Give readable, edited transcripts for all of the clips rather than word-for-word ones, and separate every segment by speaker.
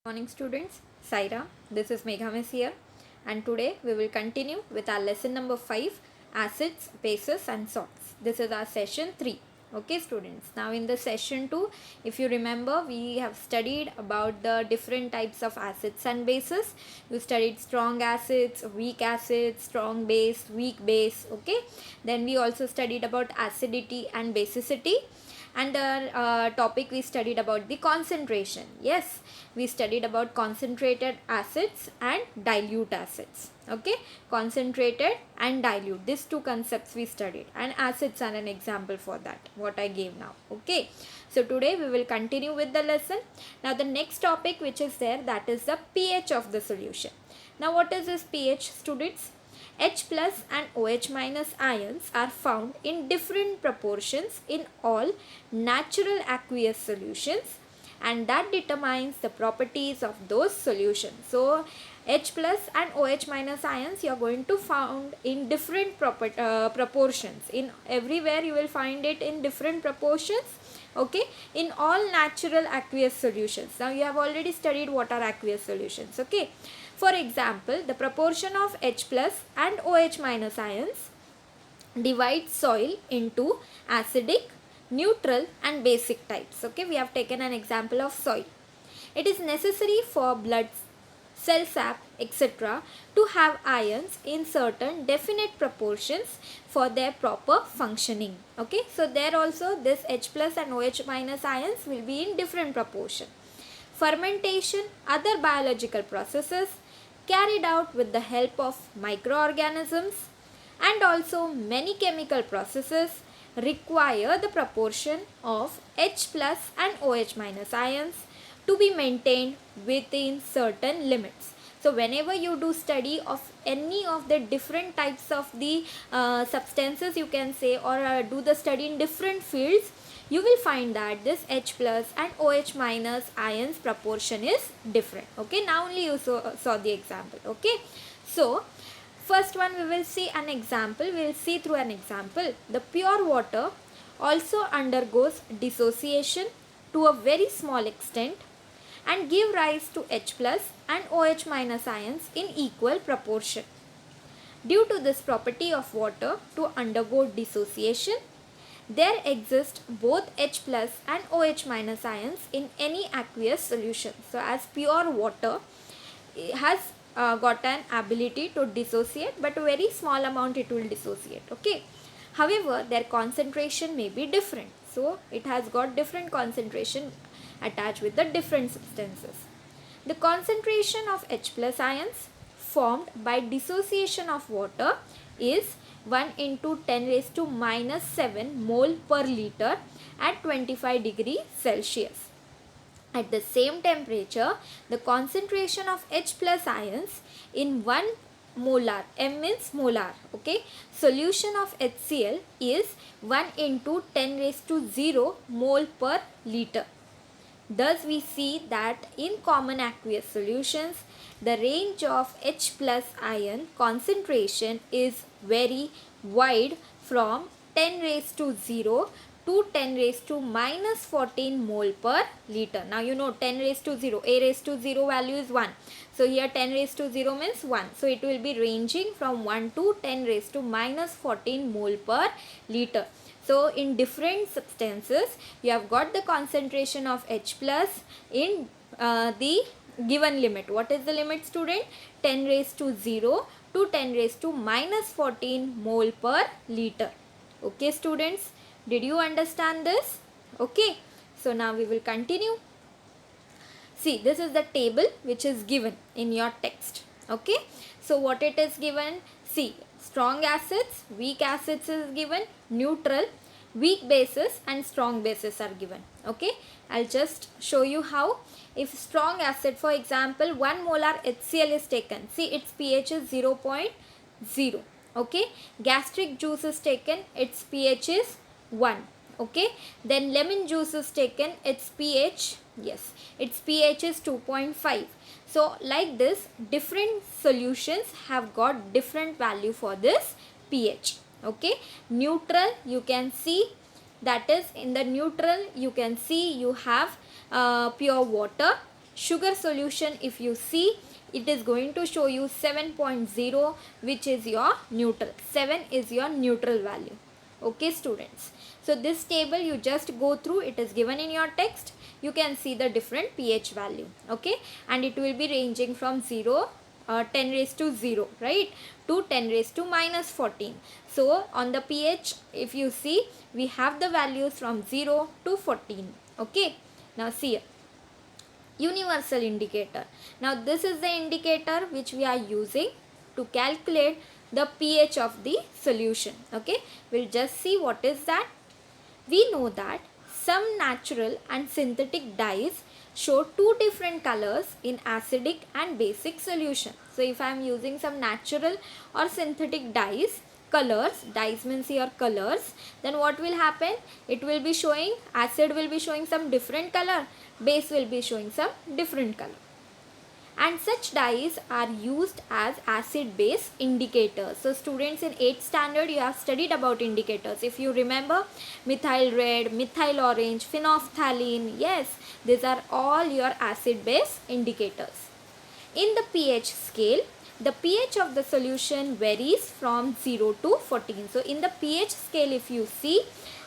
Speaker 1: Morning students, Saira, this is Megha Miss here, and today we will continue with our lesson number 5, acids, bases and salts. This is our session 3. Okay students, now in the session 2, if you remember, we have studied about the different types of acids and bases. You studied strong acids, weak acids, strong base, weak base. Okay, then we also studied about acidity and basicity, and the topic we studied about the concentration. Yes, we studied about concentrated acids and dilute acids. Okay, concentrated and dilute, these two concepts we studied, and acids are an example for that what I gave now. Okay, so today we will continue with the lesson. Now the next topic which is there, that is the pH of the solution. Now what is this pH, students? H plus and OH minus ions are found in different proportions in all natural aqueous solutions, and that determines the properties of those solutions. So H plus and OH minus ions you are going to found in different proportions. In everywhere you will find it in different proportions. Okay, in all natural aqueous solutions. Now you have already studied what are aqueous solutions. Okay, for example, the proportion of H plus and OH minus ions divides soil into acidic, neutral and basic types. Okay, we have taken an example of soil. It is necessary for blood, cell sap, etc. to have ions in certain definite proportions for their proper functioning. Okay, so there also this H plus and OH minus ions will be in different proportion. Fermentation, other biological processes carried out with the help of microorganisms, and also many chemical processes require the proportion of H plus and OH minus ions to be maintained within certain limits. So whenever you do study of any of the different types of the substances, you can say, or do the study in different fields, you will find that this H plus and OH minus ions proportion is different. Okay, now only you saw the example. Okay, so first one we will see an example. We will see through an example. The pure water also undergoes dissociation to a very small extent and give rise to H plus and OH minus ions in equal proportion. Due to this property of water to undergo dissociation, there exist both H plus and OH minus ions in any aqueous solution. So as pure water has got an ability to dissociate, but a very small amount it will dissociate. Okay, however their concentration may be different, so it has got different concentration attached with the different substances. The concentration of H plus ions formed by dissociation of water is 1 into 10 raised to minus 7 mole per liter at 25 degrees Celsius. At the same temperature, the concentration of H plus ions in 1 molar, M means molar, okay, solution of HCl is 1 into 10 raised to 0 mole per liter. Thus we see that in common aqueous solutions, the range of H plus ion concentration is very wide, from 10 raised to 0 to 10 raised to minus 14 mole per liter. Now you know 10 raised to 0, A raised to 0 value is 1. So here 10 raised to 0 means 1. So it will be ranging from 1 to 10 raised to minus 14 mole per liter. So in different substances, you have got the concentration of H plus in the given limit. What is the limit, student? 10 raised to 0 to 10 raised to minus 14 mole per liter. Okay students, did you understand this? Okay, so now we will continue. See, this is the table which is given in your text. Okay, so what it is given? See, strong acids, weak acids is given, neutral, weak bases and strong bases are given. Okay, I'll just show you how. If strong acid, for example, 1 molar HCl is taken. See, its pH is 0.0. Okay, gastric juice is taken, its pH is 1. Okay, then lemon juice is taken, its pH, yes, its pH is 2.5. So like this, different solutions have got different value for this pH. Okay, neutral, you can see, that is in the neutral you can see you have pure water, sugar solution, if you see, it is going to show you 7.0, which is your neutral. 7 is your neutral value. Okay students, so this table you just go through, it is given in your text. You can see the different pH value, okay, and it will be ranging from 10 raised to 0, right, to 10 raised to minus 14. So on the pH, if you see, we have the values from 0 to 14. Okay, now see here, universal indicator. Now this is the indicator which we are using to calculate the pH of the solution. Okay, we'll just see what is that. We know that some natural and synthetic dyes show two different colors in acidic and basic solution. So if I am using some natural or synthetic dyes, dyes means here colors, then what will happen? It will be showing, acid will be showing some different color, base will be showing some different color. And such dyes are used as acid base indicators. So students, in 8th standard you have studied about indicators. If you remember, methyl red, methyl orange, phenolphthalein, yes, these are all your acid base indicators. In the pH scale, the pH of the solution varies from 0 to 14. So in the pH scale, if you see,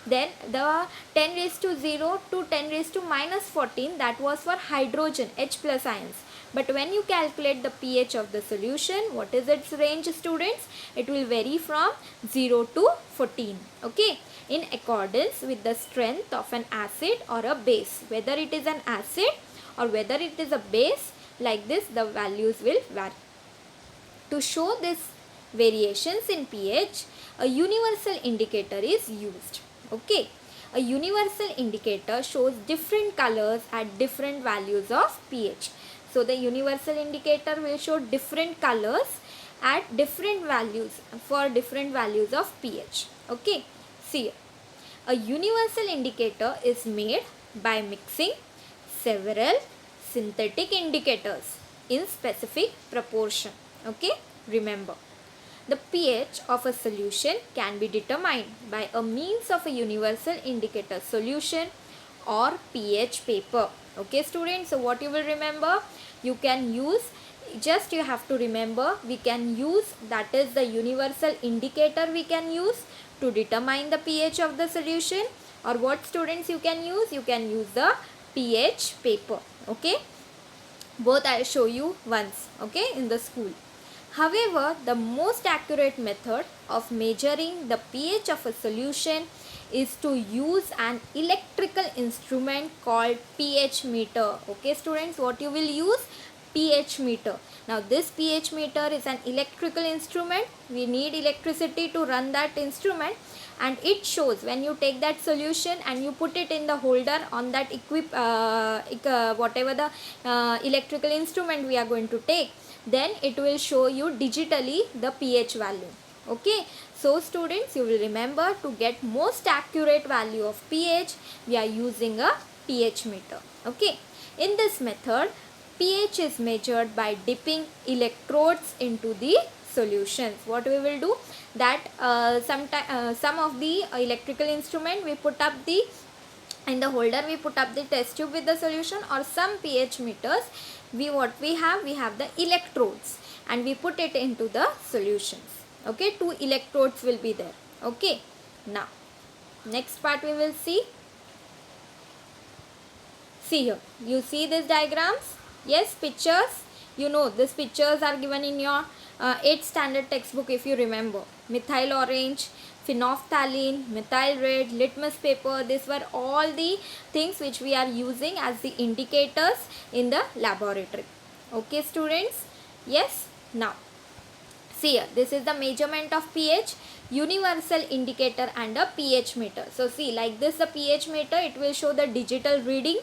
Speaker 1: then the 10 raised to 0 to 10 raised to minus 14, that was for hydrogen, H plus ions. But when you calculate the pH of the solution, what is its range students? It will vary from 0 to 14. Okay, in accordance with the strength of an acid or a base. Whether it is an acid or whether it is a base, like this the values will vary. To show these variations in pH, a universal indicator is used. Okay, a universal indicator shows different colors at different values of pH. So the universal indicator will show different colors at different values for different values of pH. Okay, see, a universal indicator is made by mixing several synthetic indicators in specific proportion. Okay, remember, the pH of a solution can be determined by a means of a universal indicator solution or pH paper. Okay students, so what you will remember, you can use, just you have to remember, we can use, that is the universal indicator we can use to determine the pH of the solution. Or what students you can use the pH paper. Okay, both I will show you once, okay, in the school. However, the most accurate method of measuring the pH of a solution is to use an electrical instrument called pH meter. Okay students, what you will use? pH meter. Now this pH meter is an electrical instrument. We need electricity to run that instrument, and it shows when you take that solution and you put it in the holder on that whatever the electrical instrument we are going to take, then it will show you digitally the pH value. Okay, so students, you will remember, to get most accurate value of pH, we are using a pH meter. Okay, in this method, pH is measured by dipping electrodes into the solutions. What we will do, that some of the electrical instrument we put up the, in the holder we put up the test tube with the solution, or some pH meters, we have the electrodes and we put it into the solutions. Okay, 2 electrodes will be there. Okay, now next part we will see. See here, you see these diagrams? Yes, pictures. You know these pictures are given in your 8th standard textbook, if you remember. Methyl orange, phenolphthalein, methyl red, litmus paper, these were all the things which we are using as the indicators in the laboratory. Okay students, yes. Now see here, this is the measurement of pH, universal indicator and a pH meter. So see, like this, the pH meter, it will show the digital reading.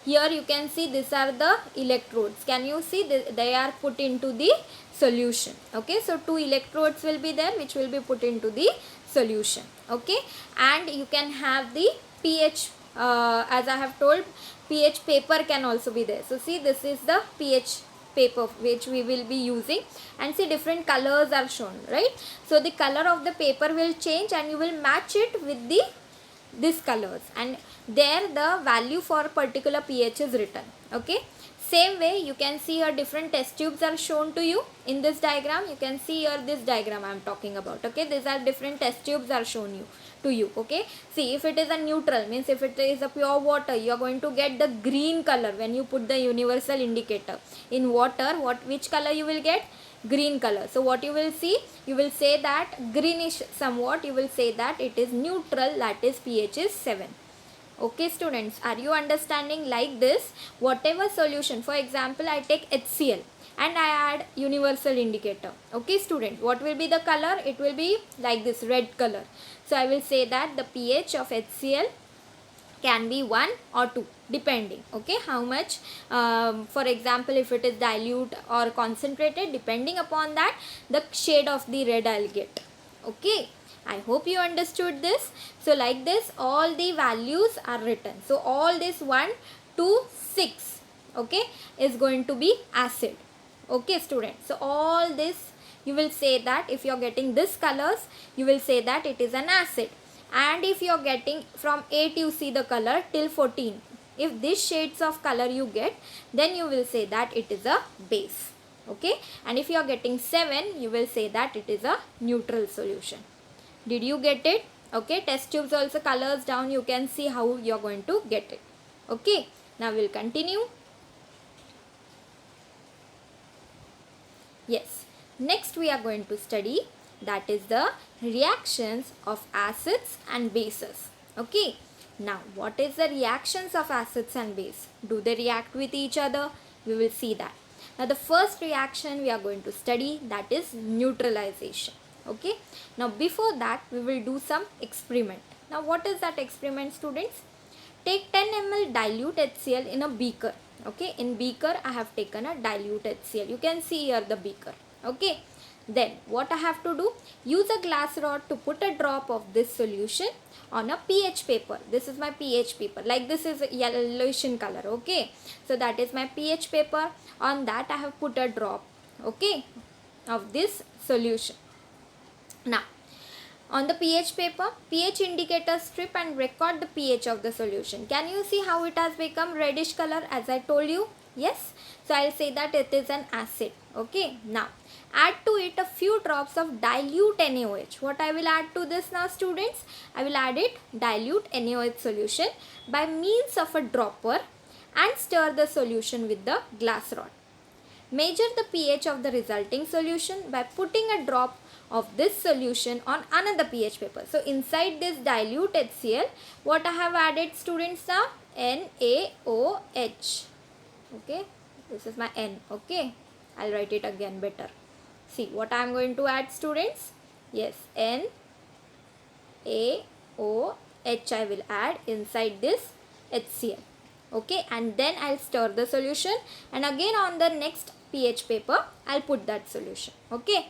Speaker 1: Here you can see these are the electrodes. Can you see they are put into the solution. Okay, so 2 electrodes will be there which will be put into the solution. Okay, and you can have the pH, as I have told, pH paper can also be there. So see, this is the pH paper which we will be using, and see different colors are shown, right? So the color of the paper will change and you will match it with the these colors, and there the value for particular pH is written. Okay, Same way you can see here different test tubes are shown to you in this diagram. You can see here this diagram I am talking about. Okay, these are different test tubes are shown you to you. Okay, see, if it is a neutral, means if it is a pure water, you are going to get the green color when you put the universal indicator. In water, which color you will get? Green color. So what you will see, you will say that greenish somewhat, you will say that it is neutral, that is pH is 7. Okay students, are you understanding? Like this, whatever solution, for example I take HCl and I add universal indicator. Okay student, what will be the color? It will be like this, red color. So I will say that the pH of HCl can be 1 or 2 depending. Okay, how much, for example if it is dilute or concentrated, depending upon that the shade of the red I'll get. Okay, I hope you understood this. So like this all the values are written. So all this 1 to 6, okay, is going to be acid. Okay students, so all this you will say that if you are getting this colors, you will say that it is an acid. And if you are getting from 8 you see the color till 14, if these shades of color you get, then you will say that it is a base. Okay, and if you are getting 7, you will say that it is a neutral solution. Did you get it? Okay, test tubes also colors down, you can see how you are going to get it. Okay, now we'll continue. Yes, next we are going to study, that is the reactions of acids and bases. Okay, now what is the reactions of acids and base? Do they react with each other? We will see that. Now the first reaction we are going to study, that is neutralization. Okay, now before that we will do some experiment. Now what is that experiment students? Take 10 ml dilute HCl in a beaker. Okay, in beaker I have taken a dilute HCl. You can see here the beaker. Okay, then what I have to do? Use a glass rod to put a drop of this solution on a pH paper. This is my pH paper. Like this is yellowish in color. Okay, so that is my pH paper. On that I have put a drop, okay, of this solution. Now on the pH paper, pH indicator strip and record the pH of the solution. Can you see how it has become reddish color as I told you? Yes. So I'll say that it is an acid. Okay. Now add to it a few drops of dilute NaOH. What I will add to this now students? I will add it dilute NaOH solution by means of a dropper and stir the solution with the glass rod. Measure the pH of the resulting solution by putting a drop of this solution on another pH paper. So inside this dilute HCl, what I have added students now? NaOH. Okay, this is my N. Okay, I'll write it again better. See what I am going to add students? Yes, NaOH I will add inside this HCl. Okay, and then I'll stir the solution, and again on the next pH paper I'll put that solution. Okay,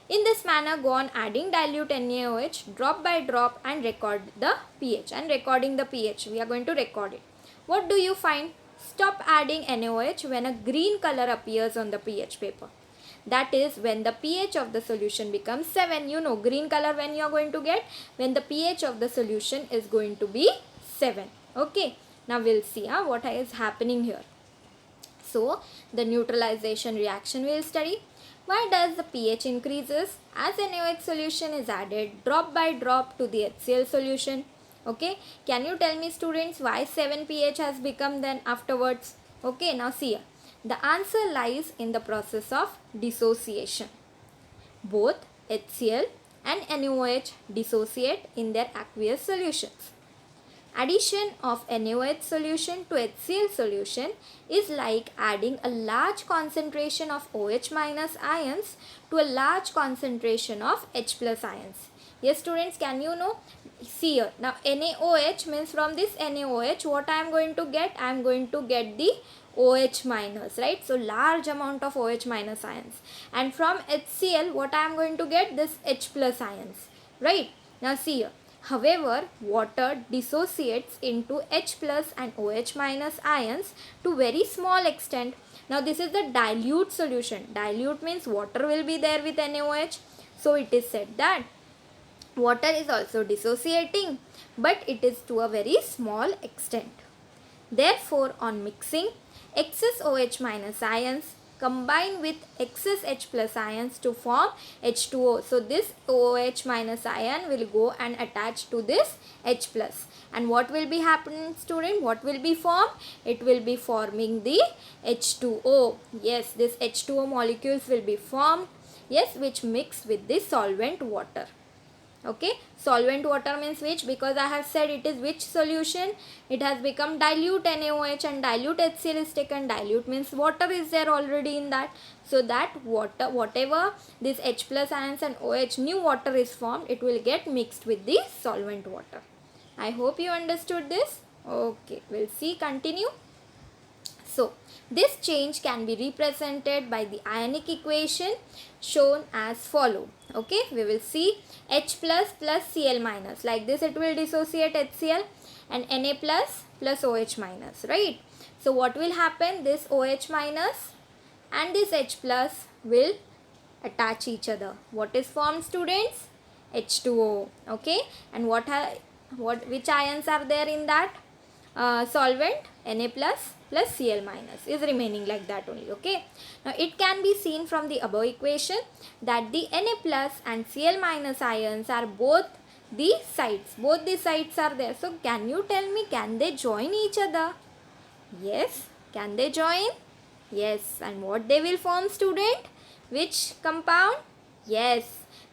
Speaker 1: in this manner go on adding dilute NaOH drop by drop and record the pH. And recording the pH, we are going to record it. What do you find? Stop adding NaOH when a green color appears on the pH paper. That is when the pH of the solution becomes 7. You know green color when you are going to get, when the pH of the solution is going to be 7. Okay, now we'll see what is happening here. So the neutralization reaction we will study. Why does the pH increases? As NaOH solution is added drop by drop to the HCl solution. Okay, can you tell me students why 7 pH has become then afterwards? Okay, now see here. The answer lies in the process of dissociation. Both HCl and NaOH dissociate in their aqueous solutions. Addition of NaOH solution to HCl solution is like adding a large concentration of OH minus ions to a large concentration of H plus ions. Yes students, can you know? See here, now NaOH means from this NaOH what I am going to get? I am going to get the OH minus, right? So large amount of OH minus ions. And from HCl what I am going to get? This H plus ions, right? Now see here. However, water dissociates into H plus and OH minus ions to very small extent. Now this is the dilute solution. Dilute means water will be there with NaOH. So it is said that water is also dissociating, but it is to a very small extent. Therefore, on mixing, excess OH minus ions combine with excess H plus ions to form H2O. So this OH minus ion will go and attach to this H plus. And what will be happening, student? What will be formed? It will be forming the H2O. Yes, this H2O molecules will be formed. Yes, which mix with the solvent water. Okay, solvent water means which? Because I have said it is which solution? It has become dilute NaOH, and dilute HCl is taken. Dilute means water is there already in that. So that water, whatever this H plus ions and OH, new water is formed, it will get mixed with the solvent water. I hope you understood this. Okay, we'll see, continue. So, this change can be represented by the ionic equation shown as follow. Okay, we will see H plus plus Cl minus. Like this it will dissociate HCl, and Na plus plus OH minus, right? So, what will happen? This OH minus and this H plus will attach each other. What is formed, students? H2O. Okay, and which ions are there in that solvent? Na plus plus Cl minus is remaining like that only. Okay, now it can be seen from the above equation that the Na plus and Cl minus ions are both the sides. Both the sides are there. So can you tell me, can they join each other? Yes, can they join? Yes, and what they will form, student? Which compound? Yes,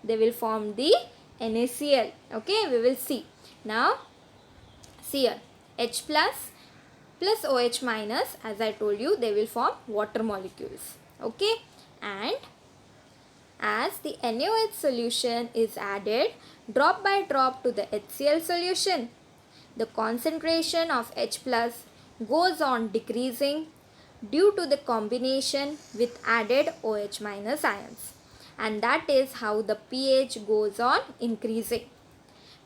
Speaker 1: they will form the NaCl. Okay, we will see. Now, see here, H plus plus OH minus, as I told you, they will form water molecules. Okay, and as the NaOH solution is added drop by drop to the HCl solution, the concentration of H plus goes on decreasing due to the combination with added OH minus ions, and that is how the pH goes on increasing.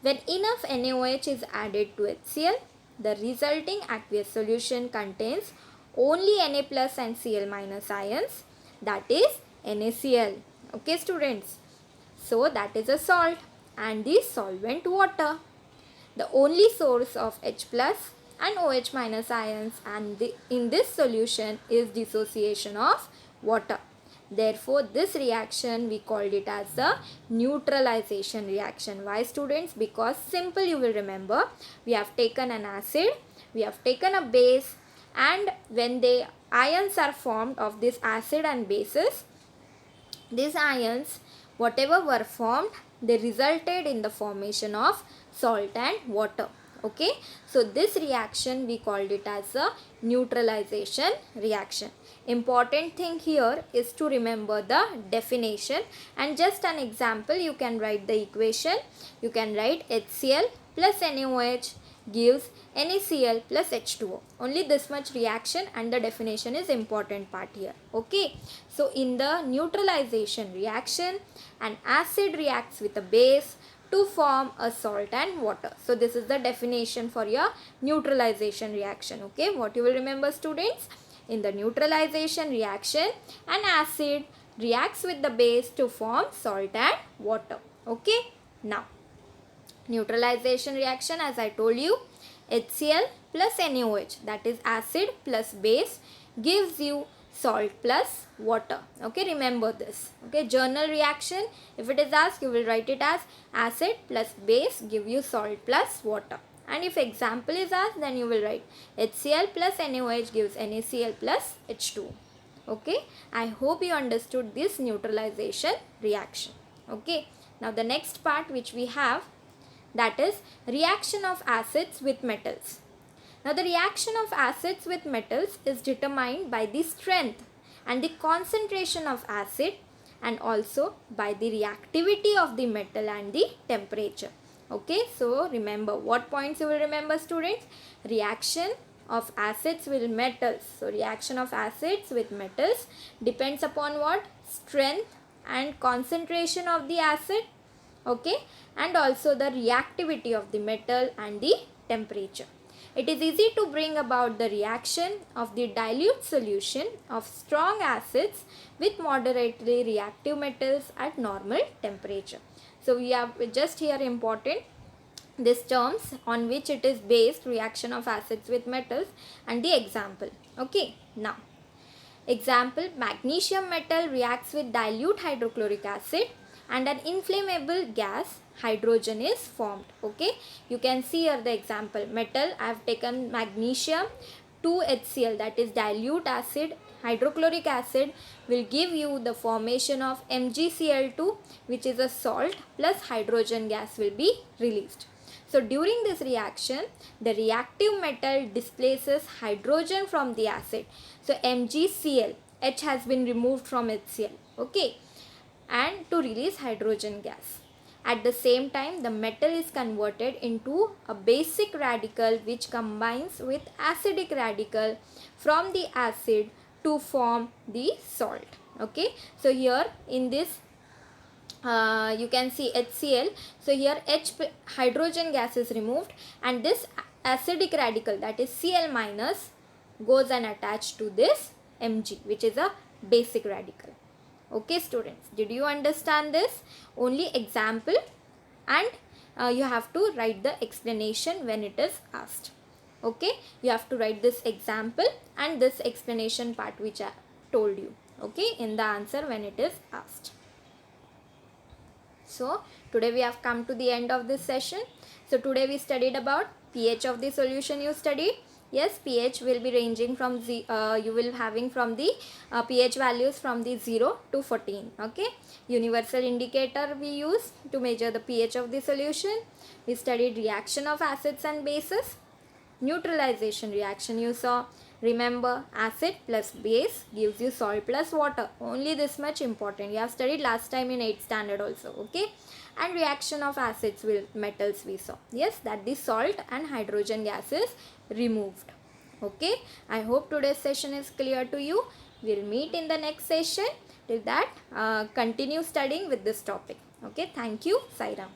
Speaker 1: When enough NaOH is added to HCl, the resulting aqueous solution contains only Na plus and Cl minus ions, that is NaCl. Okay, students. So that is a salt and the solvent water. The only source of H plus and OH minus ions and in this solution is dissociation of water. Therefore, this reaction we called it as the neutralization reaction. Why, students? Because simple, you will remember, we have taken an acid, we have taken a base, and when the ions are formed of this acid and bases, these ions, whatever were formed, they resulted in the formation of salt and water. Okay, so this reaction we called it as a neutralization reaction. Important thing here is to remember the definition, and just an example, you can write the equation. You can write HCl plus NaOH gives NaCl plus H2O. Only this much reaction, and the definition is important part here. Okay, so in the neutralization reaction, an acid reacts with a base to form a salt and water. So this is the definition for your neutralization reaction. Okay, what you will remember, students? In the neutralization reaction, an acid reacts with the base to form salt and water. Okay, now neutralization reaction, as I told you, HCl plus NaOH, that is acid plus base, gives you salt plus water. Okay, remember this. Okay, journal reaction, if it is asked, you will write it as acid plus base give you salt plus water. And if example is asked, then you will write HCl plus NaOH gives NaCl plus H2O. Okay, I hope you understood this neutralization reaction. Okay, now the next part which we have, that is reaction of acids with metals. Now the reaction of acids with metals is determined by the strength and the concentration of acid, and also by the reactivity of the metal and the temperature. Okay, so remember what points you will remember, students? Reaction of acids with metals. So reaction of acids with metals depends upon what? Strength and concentration of the acid. Okay, and also the reactivity of the metal and the temperature. It is easy to bring about the reaction of the dilute solution of strong acids with moderately reactive metals at normal temperature. So we have just here important these terms on which it is based, reaction of acids with metals, and the example. Okay, now example, magnesium metal reacts with dilute hydrochloric acid and an inflammable gas hydrogen is formed. Okay, you can see here the example, metal, I have taken magnesium, 2HCl, that is dilute acid, hydrochloric acid will give you the formation of MgCl2, which is a salt, plus hydrogen gas will be released. So during this reaction, the reactive metal displaces hydrogen from the acid. So MgCl, H has been removed from HCl, okay, and to release hydrogen gas. At the same time, the metal is converted into a basic radical which combines with acidic radical from the acid to form the salt. Okay, so here in this you can see HCl. So here H hydrogen gas is removed and this acidic radical, that is Cl minus, goes and attached to this Mg, which is a basic radical. Okay students, did you understand this? Only example, and you have to write the explanation when it is asked. Okay, you have to write this example and this explanation part which I told you, okay, in the answer when it is asked. So today we have come to the end of this session. So today we studied about pH of the solution. You studied, yes, pH will be ranging from you will having from the pH values from the 0 to 14. Okay, universal indicator we use to measure the pH of the solution. We studied reaction of acids and bases, neutralization reaction you saw. Remember, acid plus base gives you salt plus water. Only this much important. You have studied last time in 8th standard also. Okay. And reaction of acids with metals we saw. Yes, that the salt and hydrogen gas is removed. Okay. I hope today's session is clear to you. We'll meet in the next session. Till that, continue studying with this topic. Okay. Thank you. Sai Ram.